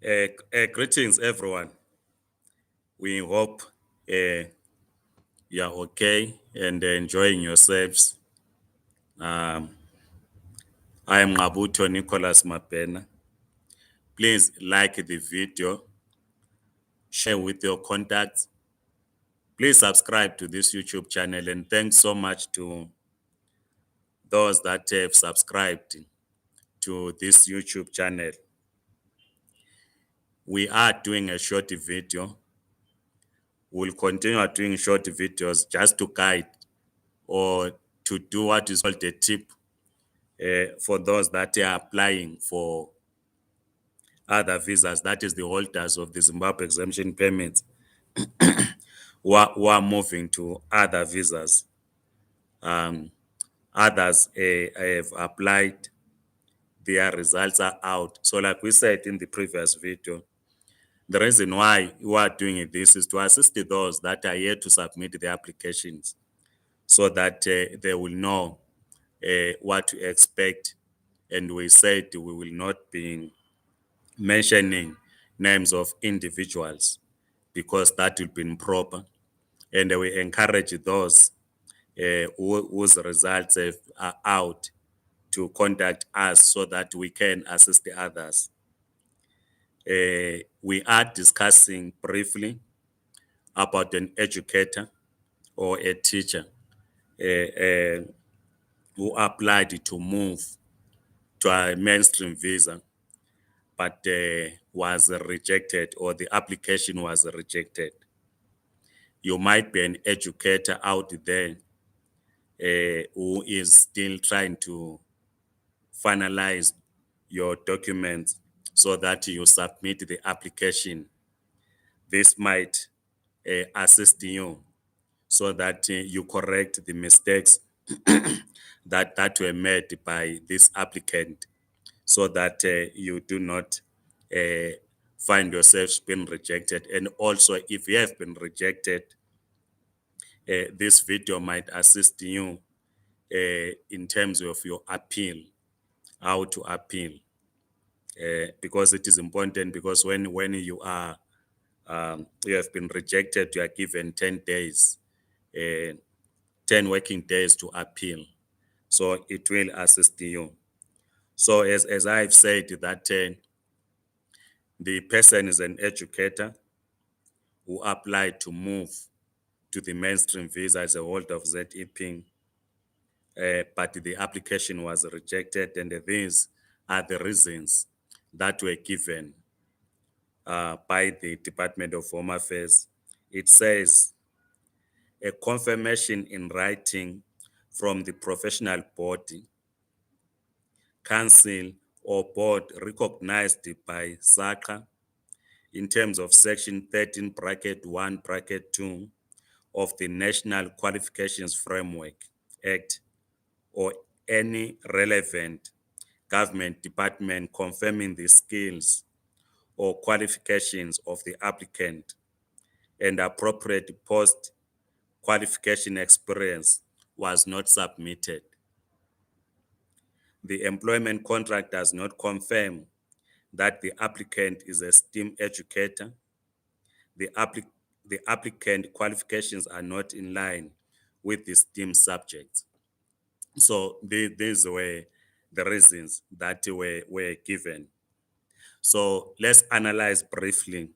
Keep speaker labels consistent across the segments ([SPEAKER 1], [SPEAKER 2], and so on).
[SPEAKER 1] Greetings, everyone. We hope you are okay and enjoying yourselves. Um, I am Mabuto Nicholas Mapena. Please like the video, share with your contacts. Please subscribe to this YouTube channel, and thanks so much to those that have subscribed to this YouTube channel. We are doing a short video. We'll continue doing short videos just to guide or to do what is called a tip for those that are applying for other visas, that is the holders of the Zimbabwe exemption permits, who are moving to other visas. Others have applied, their results are out. So like we said in the previous video, the reason why we are doing this is to assist those that are here to submit the applications so that they will know what to expect. And we said we will not be mentioning names of individuals because that will be improper. And we encourage those whose results are out to contact us so that we can assist the others. We are discussing briefly about an educator or a teacher who applied to move to a mainstream visa but was rejected, or the application was rejected. You might be an educator out there who is still trying to finalize your documents so that you submit the application. This might assist you so that you correct the mistakes that were made by this applicant, so that you do not find yourself being rejected. And also, if you have been rejected, this video might assist you in terms of your appeal, how to appeal, because it is important. Because when you are you have been rejected, you are given 10 days, 10 working days to appeal. So it will assist you. So as I've said that the person is an educator who applied to move to the mainstream visa as a holder of ZEP, but the application was rejected, and these are the reasons that were given by the Department of Home Affairs. It says a confirmation in writing from the professional body, council, or board recognized by SACA in terms of Section 13 bracket 1 bracket 2 of the National Qualifications Framework Act, or any relevant government department confirming the skills or qualifications of the applicant and appropriate post-qualification experience was not submitted. The employment contract does not confirm that the applicant is a STEM educator. The applicant qualifications are not in line with the STEM subjects. So these were the reasons that were given. So let's analyze briefly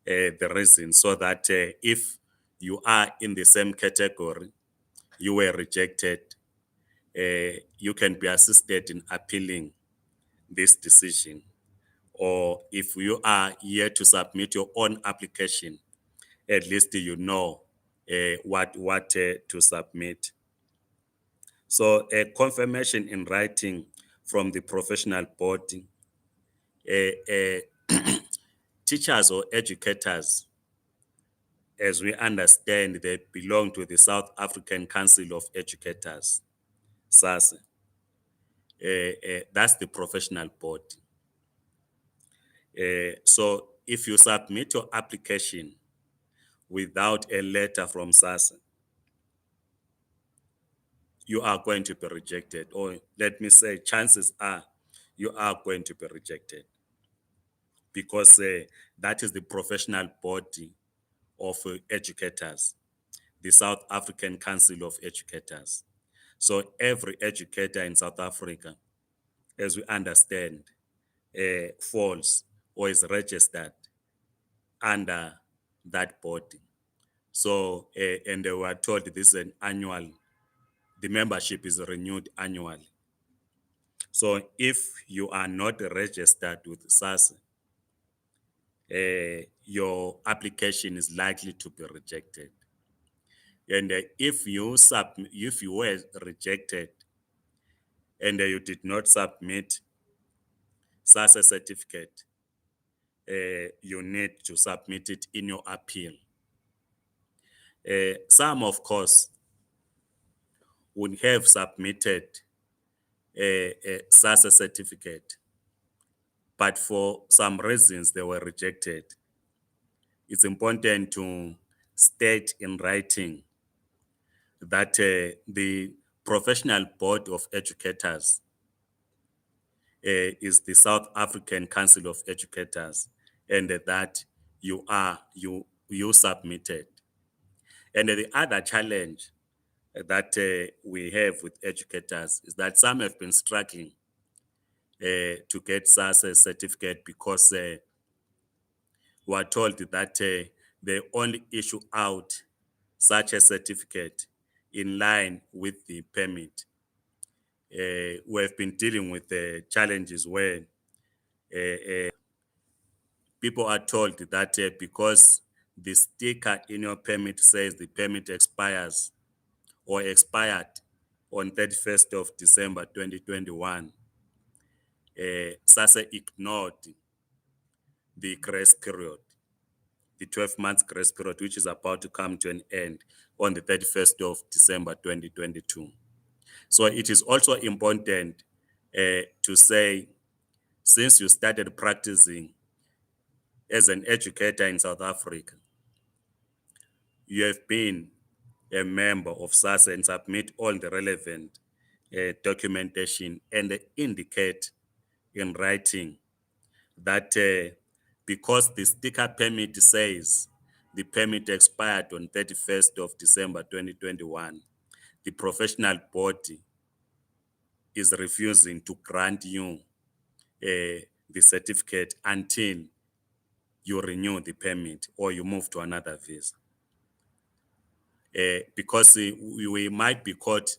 [SPEAKER 1] the reasons, so that if you are in the same category, you were rejected, you can be assisted in appealing this decision. Or if you are here to submit your own application, at least you know what to submit. So a confirmation in writing from the professional body, teachers or educators, as we understand, they belong to the South African Council of Educators, SASE. That's the professional body. So if you submit your application without a letter from SASE, you are going to be rejected, or let me say, chances are you are going to be rejected. because that is the professional body of educators, the South African Council of Educators. So every educator in South Africa, as we understand, falls or is registered under that body. So, and they were told this is an annual, the membership is renewed annually. So if you are not registered with SASSA, your application is likely to be rejected. And if you were rejected and you did not submit SASSA certificate, you need to submit it in your appeal. Some, of course, would have submitted a SASSA certificate, but for some reasons they were rejected. It's important to state in writing that the Professional Board of Educators is the South African Council of Educators, and that you submitted. And the other challenge that we have with educators is that some have been struggling to get SASSA certificate because we are told that they only issue out such a certificate in line with the permit. We have been dealing with the challenges where people are told that because the sticker in your permit says the permit expires or expired on 31st of December 2021, SASSA ignored the grace period, the 12 months grace period, which is about to come to an end on the 31st of December 2022. So it is also important to say, since you started practicing as an educator in South Africa, you have been a member of SASSA and submit all the relevant documentation and indicate in writing that because the sticker permit says the permit expired on 31st of December 2021, the professional body is refusing to grant you the certificate until you renew the permit or you move to another visa. Because we might be caught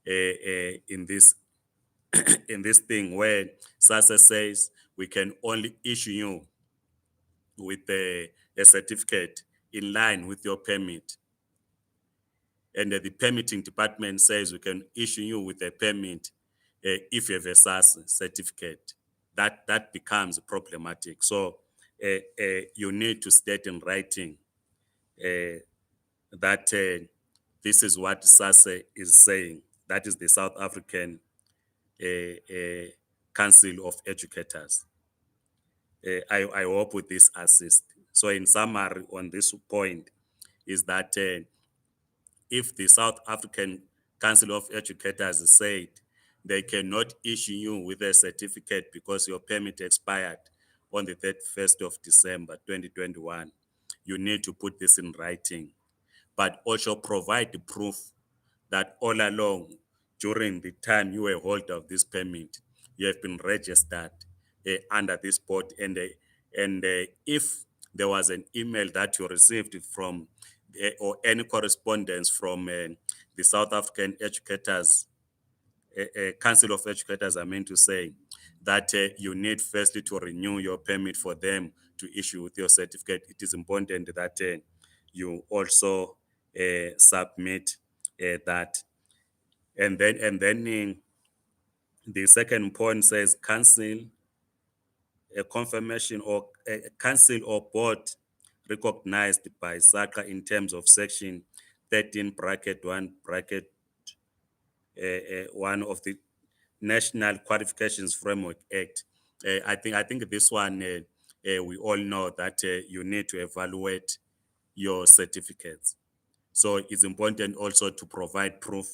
[SPEAKER 1] in this in this thing where SASSA says we can only issue you with a certificate in line with your permit. And the permitting department says we can issue you with a permit if you have a SASSA certificate. That becomes problematic. So you need to state in writing that this is what SASSA is saying. That is the South African Council of Educators. I hope with this assist. So in summary on this point is that if the South African Council of Educators said they cannot issue you with a certificate because your permit expired on the 31st of December 2021, you need to put this in writing, but also provide the proof that all along during the time you were holder of this permit, you have been registered under this board. And if there was an email that you received from or any correspondence from the South African Educators, Council of Educators, I mean to say, that you need firstly to renew your permit for them to issue with your certificate. It is important that you also submit that. And then the second point says council, a confirmation or a council or board recognized by SACA in terms of section 13 bracket 1 bracket 1 of the National Qualifications Framework Act. I think this one we all know that you need to evaluate your certificates. So it's important also to provide proof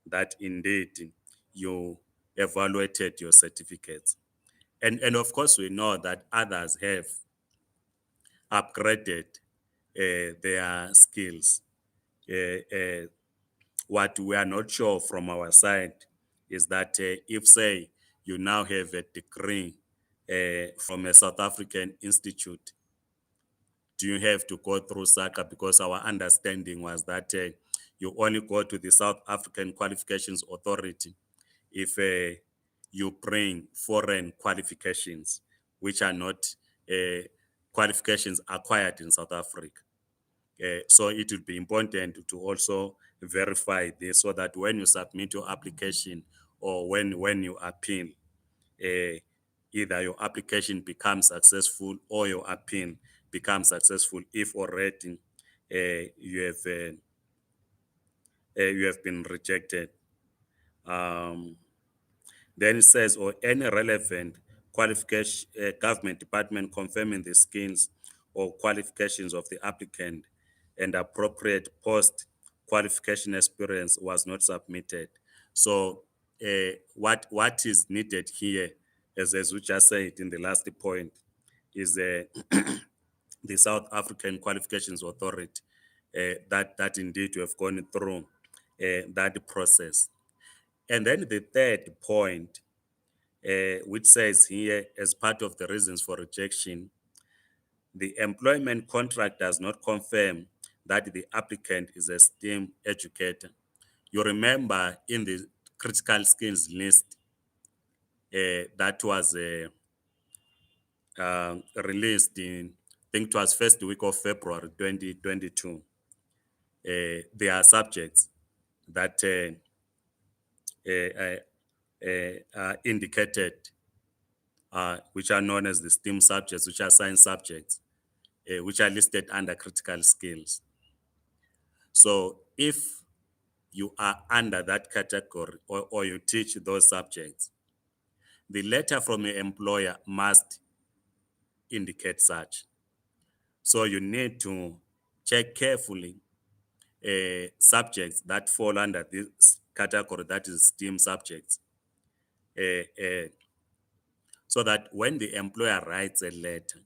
[SPEAKER 1] that indeed you evaluated your certificates. And of course, we know that others have upgraded their skills. What we are not sure from our side is that if, say, you now have a degree from a South African institute, do you have to go through SACA? Because our understanding was that you only go to the South African Qualifications Authority if you bring foreign qualifications, which are not uh, qualifications acquired in South Africa. So it would be important to also verify this so that when you submit your application or when you appeal, uh, either your application becomes successful or your appeal becomes successful if already you have been rejected. Um, Then it says, or any relevant qualification, government department confirming the skills or qualifications of the applicant and appropriate post qualification experience was not submitted. So, what is needed here, as we just said in the last point, is the South African Qualifications Authority that indeed we have gone through that process. And then the third point which says here, as part of the reasons for rejection, the employment contract does not confirm that the applicant is a STEM educator. You remember in the critical skills list that was released in, I think it was first week of February 2022. There are subjects that are indicated, which are known as the STEM subjects, which are science subjects, which are listed under critical skills. So if you are under that category or you teach those subjects, the letter from your employer must indicate such. So you need to check carefully subjects that fall under this category, that is STEM subjects, uh, uh, so that when the employer writes a letter,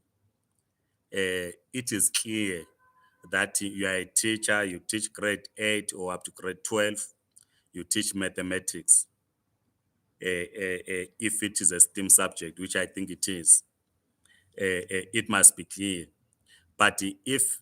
[SPEAKER 1] it is clear that you are a teacher, you teach grade 8 or up to grade 12, you teach mathematics, if it is a STEM subject, which I think it is, it must be clear. But if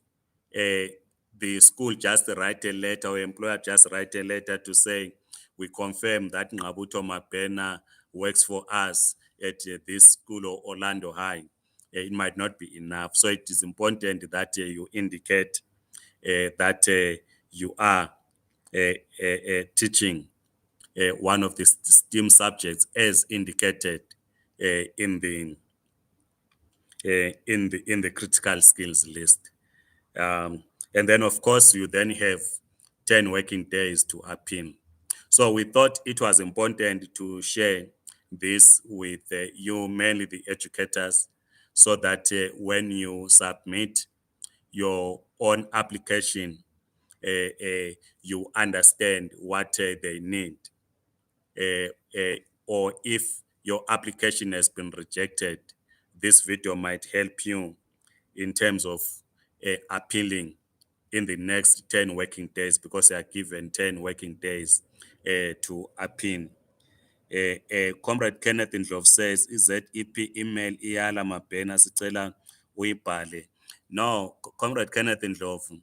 [SPEAKER 1] the school just write a letter or employer just write a letter to say, we confirm that Ngabuto Mapena works for us at this school or Orlando High, it might not be enough. So it is important that you indicate that you are teaching one of the STEM subjects as indicated in the critical skills list. And then, of course, you then have 10 working days to appeal. So we thought it was important to share this with you, mainly the educators, so that when you submit your own application, you understand what they need. Uh, or if your application has been rejected, this video might help you in terms of appealing in the next 10 working days, because they are given 10 working days to appeal. Comrade Kenneth Ndlovu says, ZEP email iyala Mabhena sicela uyibhale. No, Comrade Kenneth Ndlovu,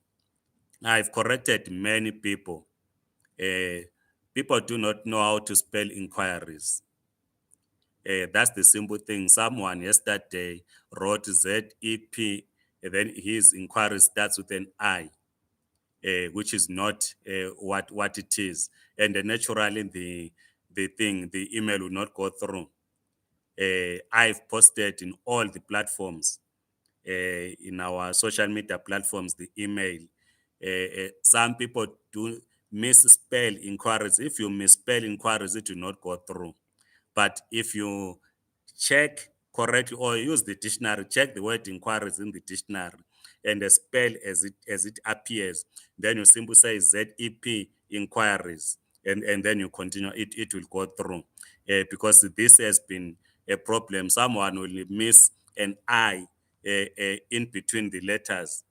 [SPEAKER 1] I've corrected many people. People do not know how to spell inquiries. That's the simple thing. Someone yesterday wrote ZEP, and then his inquiry starts with an I, which is not what it is. And naturally, the email will not go through. I've posted in all the platforms, in our social media platforms, the email. Some people do misspell inquiries. If you misspell inquiries, it will not go through. But if you check correctly or use the dictionary, check the word inquiries in the dictionary and spell as it appears, then you simply say ZEP inquiries, and then you continue, it will go through. Because this has been a problem. Someone will miss an I in between the letters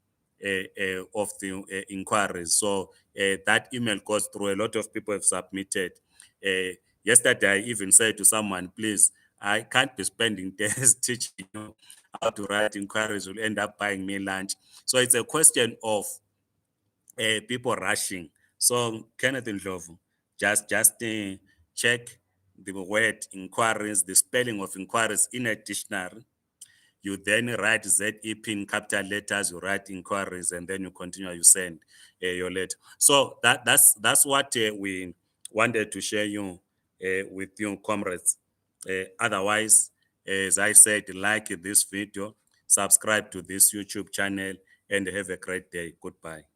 [SPEAKER 1] of the inquiries. So that email goes through. A lot of people have submitted. Yesterday, I even said to someone, please, I can't be spending days teaching you how to write inquiries. Will end up buying me lunch. So it's a question of people rushing. So Kenneth Ndlovu, just check the word inquiries, the spelling of inquiries in a dictionary. You then write ZEP in capital letters, you write inquiries, and then you continue, you send your letter. So that's what we wanted to share you with you, comrades. Otherwise, as I said, like this video, subscribe to this YouTube channel, and have a great day. Goodbye.